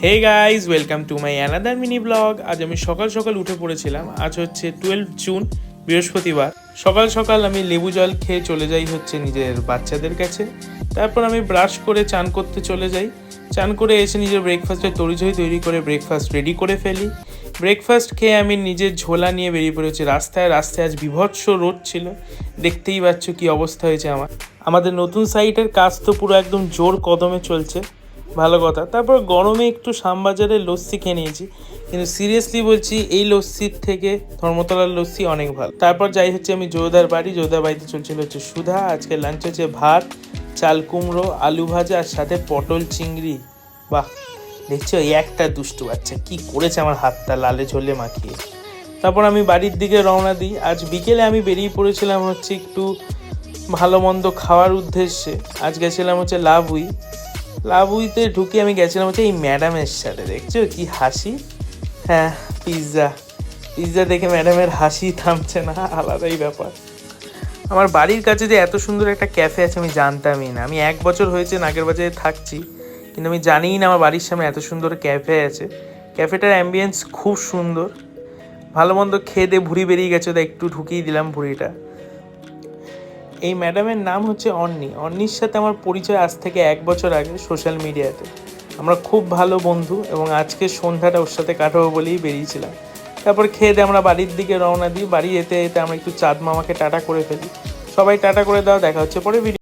Hey guys welcome to my another mini blog. আজ আমি সকাল সকাল উঠে পড়েছিলাম। আজ হচ্ছে 12 জুন, বৃহস্পতিবার। সকাল সকাল আমি লেবু জল খেয়ে চলে যাই হচ্ছে নিজের বাচ্চাদের কাছে। তারপর আমি ব্রাশ করে চান করতে চলে যাই। চান করে এসে নিজের ব্রেকফাস্টের তরিঝই তৈরি করে ব্রেকফাস্ট রেডি করে ফেলি। ব্রেকফাস্ট খেয়ে আমি নিজের ঝোলা নিয়ে বেরিয়ে পড়েছি রাস্তায়। আজ বীভৎস রোদ ছিল, দেখতেই পাচ্ছ কি অবস্থা হয়েছে আমার। আমাদের নতুন সাইটের কাজ তো পুরো একদম জোর কদমে চলছে, ভালো কথা। তারপর গরমে একটু শ্যামবাজারের লস্যি খেয়ে নিয়েছি, কিন্তু সিরিয়াসলি বলছি এই লস্যির থেকে ধর্মতলার লস্যি অনেক ভালো। তারপর যাই হচ্ছে আমি জোদার বাড়িতে চলছিল হচ্ছে সুধা। আজকে লাঞ্চ হচ্ছে ভাত, চাল কুমড়ো, আলু ভাজা আর সাথে পটল চিংড়ি। বাহ, দেখছো এই একটা দুষ্টু বাচ্চা কি করেছে আমার হাতটা লালে ঝোলে মাখিয়ে। তারপর আমি বাড়ির দিকে রওনা দিই। আজ বিকেলে আমি বেরিয়ে পড়েছিলাম হচ্ছে একটু ভালো মন্দ খাওয়ার উদ্দেশ্যে। আজ গেছিলাম হচ্ছে লাভুইতে ঢুকে আমি গেছিলাম হচ্ছে এই ম্যাডামের সাথে। দেখছো কি হাসি। হ্যাঁ, পিৎজা দেখে ম্যাডামের হাসি থামছে না, আলাদাই ব্যাপার। আমার বাড়ির কাছে যে এত সুন্দর একটা ক্যাফে আছে আমি জানতামই না। আমি 1 বছর হয়েছে নাগেরবাজারে থাকছি, কিন্তু আমি জানিই না আমার বাড়ির সামনে এত সুন্দর ক্যাফে আছে। ক্যাফেটার অ্যাম্বিয়েন্স খুব সুন্দর। ভালো মন্দ খেয়ে দিয়ে ভুঁড়ি বেরিয়ে গেছে, তাই একটু ঢুকিয়ে দিলাম ভুঁড়িটা। এই ম্যাডামের নাম হচ্ছে অন্নির সাথে আমার পরিচয় আজ থেকে 1 বছর আগে সোশ্যাল মিডিয়াতে। আমরা খুব ভালো বন্ধু এবং আজকে সন্ধ্যাটা ওর সাথে কাটাবো বলেই বেরিয়েছিলাম। তারপর খেয়ে দিয়ে আমরা বাড়ির দিকে রওনা দিই। বাড়ি যেতে যেতে আমরা একটু চাঁদ মামাকে টাটা করে ফেলি। সবাই টাটা করে দাও, দেখা হচ্ছে পরে ভিডিও।